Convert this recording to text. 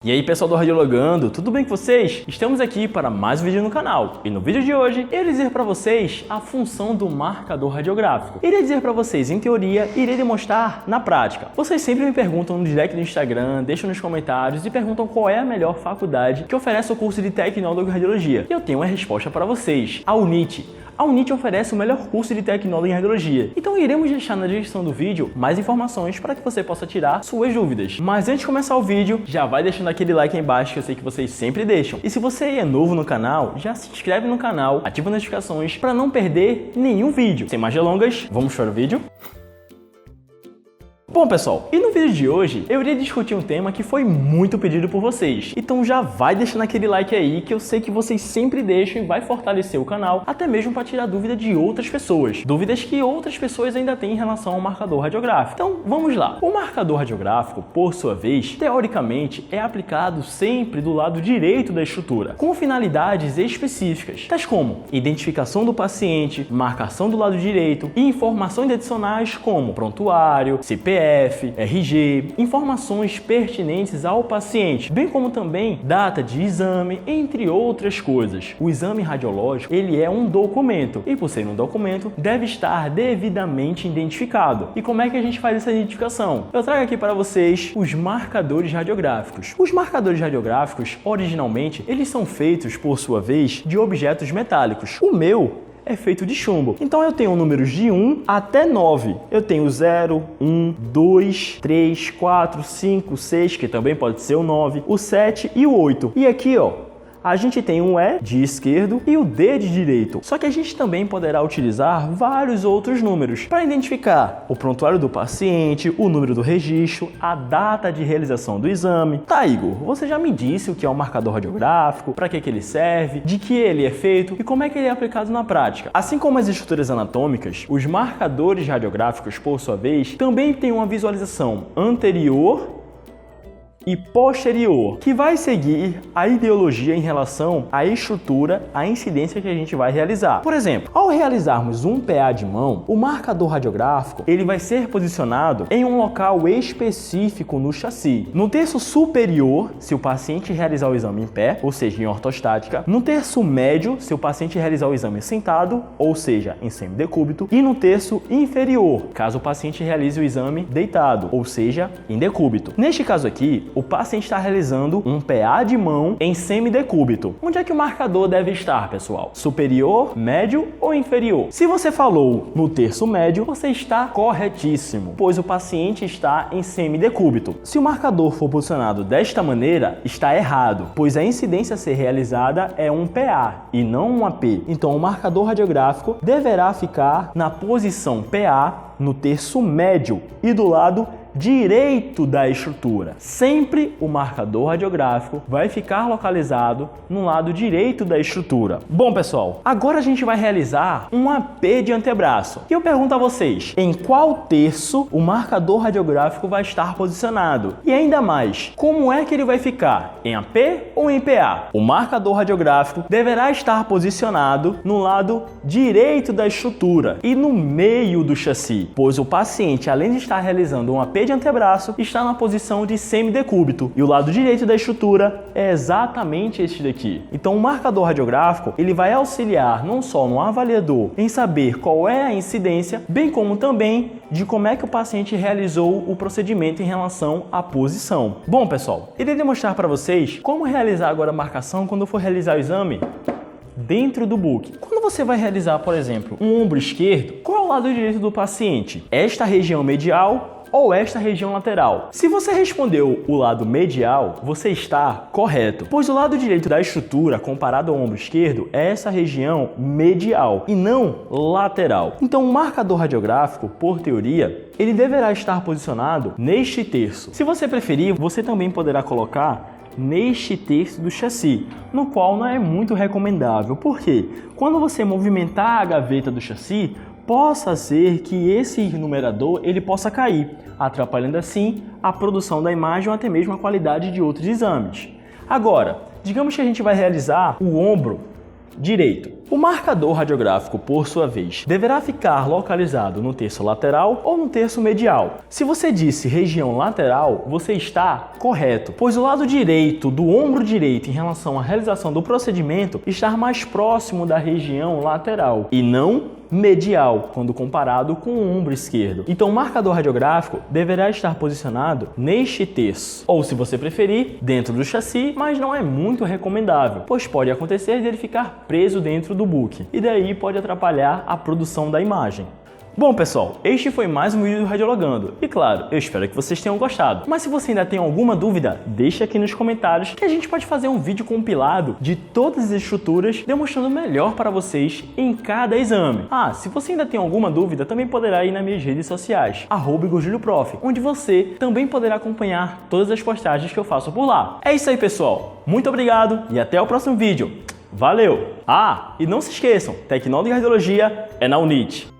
E aí pessoal do Radiologando, tudo bem com vocês? Estamos aqui para mais um vídeo no canal. E no vídeo de hoje, eu irei dizer para vocês a função do marcador radiográfico. Irei dizer para vocês em teoria e irei demonstrar na prática. Vocês sempre me perguntam no direct do Instagram, deixam nos comentários e perguntam qual é a melhor faculdade que oferece o curso de Tecnólogo em Radiologia. E eu tenho uma resposta para vocês, a UNIT. A UNIT oferece o melhor curso de tecnólogo em radiologia. Então iremos deixar na descrição do vídeo mais informações para que você possa tirar suas dúvidas. Mas antes de começar o vídeo, já vai deixando aquele like aí embaixo que eu sei que vocês sempre deixam. E se você é novo no canal, já se inscreve no canal, ativa as notificações para não perder nenhum vídeo. Sem mais delongas, vamos para o vídeo? Bom pessoal, e no vídeo de hoje eu irei discutir um tema que foi muito pedido por vocês. Então já vai deixando aquele like aí que eu sei que vocês sempre deixam e vai fortalecer o canal, até mesmo para tirar dúvida de outras pessoas. Dúvidas que outras pessoas ainda têm em relação ao marcador radiográfico. Então vamos lá. O marcador radiográfico, por sua vez, teoricamente é aplicado sempre do lado direito da estrutura, com finalidades específicas, tais como identificação do paciente, marcação do lado direito e informações adicionais como prontuário, CPF, RG, informações pertinentes ao paciente, bem como também data de exame, entre outras coisas. O exame radiológico, ele é um documento e por ser um documento, deve estar devidamente identificado. E como é que a gente faz essa identificação? Eu trago aqui para vocês os marcadores radiográficos. Os marcadores radiográficos, originalmente, eles são feitos, por sua vez, de objetos metálicos. O meu é feito de chumbo. Então eu tenho números de 1 até 9. Eu tenho 0, 1, 2, 3, 4, 5, 6, que também pode ser o 9, o 7 e o 8. E aqui, ó, a gente tem um E de esquerdo e o D de direito. Só que a gente também poderá utilizar vários outros números para identificar o prontuário do paciente, o número do registro, a data de realização do exame. Tá, Igor, você já me disse o que é um marcador radiográfico, para que ele serve, de que ele é feito e como é que ele é aplicado na prática. Assim como as estruturas anatômicas, os marcadores radiográficos, por sua vez, também têm uma visualização anterior e posterior, que vai seguir a ideologia em relação à estrutura, à incidência que a gente vai realizar. Por exemplo, ao realizarmos um PA de mão, o marcador radiográfico ele vai ser posicionado em um local específico no chassi. No terço superior, se o paciente realizar o exame em pé, ou seja, em ortostática. No terço médio, se o paciente realizar o exame sentado, ou seja, em semidecúbito. E no terço inferior, caso o paciente realize o exame deitado, ou seja, em decúbito. Neste caso aqui, o paciente está realizando um PA de mão em semidecúbito. Onde é que o marcador deve estar, pessoal? Superior, médio ou inferior? Se você falou no terço médio, você está corretíssimo, pois o paciente está em semidecúbito. Se o marcador for posicionado desta maneira, está errado, pois a incidência a ser realizada é um PA e não um AP. Então o marcador radiográfico deverá ficar na posição PA no terço médio e do lado direito da estrutura. Sempre o marcador radiográfico vai ficar localizado no lado direito da estrutura. Bom, pessoal, agora a gente vai realizar um AP de antebraço. E eu pergunto a vocês, em qual terço o marcador radiográfico vai estar posicionado? E ainda mais, como é que ele vai ficar? Em AP ou em PA? O marcador radiográfico deverá estar posicionado no lado direito da estrutura e no meio do chassi, pois o paciente, além de estar realizando um AP de antebraço, está na posição de semidecúbito e o lado direito da estrutura é exatamente este daqui. Então o marcador radiográfico ele vai auxiliar não só no avaliador em saber qual é a incidência, bem como também de como é que o paciente realizou o procedimento em relação à posição. Bom, pessoal, irei demonstrar para vocês como realizar agora a marcação quando for realizar o exame dentro do book. Quando você vai realizar, por exemplo, um ombro esquerdo, qual é o lado direito do paciente? Esta região medial ou esta região lateral? Se você respondeu o lado medial, você está correto, pois o lado direito da estrutura, comparado ao ombro esquerdo, é essa região medial e não lateral. Então o marcador radiográfico, por teoria, ele deverá estar posicionado neste terço. Se você preferir, você também poderá colocar neste terço do chassi, no qual não é muito recomendável. Por quê? Quando você movimentar a gaveta do chassi, possa ser que esse numerador ele possa cair, atrapalhando assim a produção da imagem ou até mesmo a qualidade de outros exames. Agora, digamos que a gente vai realizar o ombro direito. O marcador radiográfico, por sua vez, deverá ficar localizado no terço lateral ou no terço medial. Se você disse região lateral, você está correto, pois o lado direito do ombro direito em relação à realização do procedimento está mais próximo da região lateral e não medial, quando comparado com o ombro esquerdo. Então o marcador radiográfico deverá estar posicionado neste terço, ou se você preferir, dentro do chassi, mas não é muito recomendável, pois pode acontecer de ele ficar preso dentro do book, e daí pode atrapalhar a produção da imagem. Bom pessoal, este foi mais um vídeo do Radiologando e claro, eu espero que vocês tenham gostado. Mas se você ainda tem alguma dúvida, deixa aqui nos comentários que a gente pode fazer um vídeo compilado de todas as estruturas demonstrando melhor para vocês em cada exame. Ah, se você ainda tem alguma dúvida, também poderá ir nas minhas redes sociais, @IgorJúlioProf, onde você também poderá acompanhar todas as postagens que eu faço por lá. É isso aí pessoal, muito obrigado e até o próximo vídeo. Valeu! Ah, e não se esqueçam, Tecnólogo em Radiologia é na UNIT.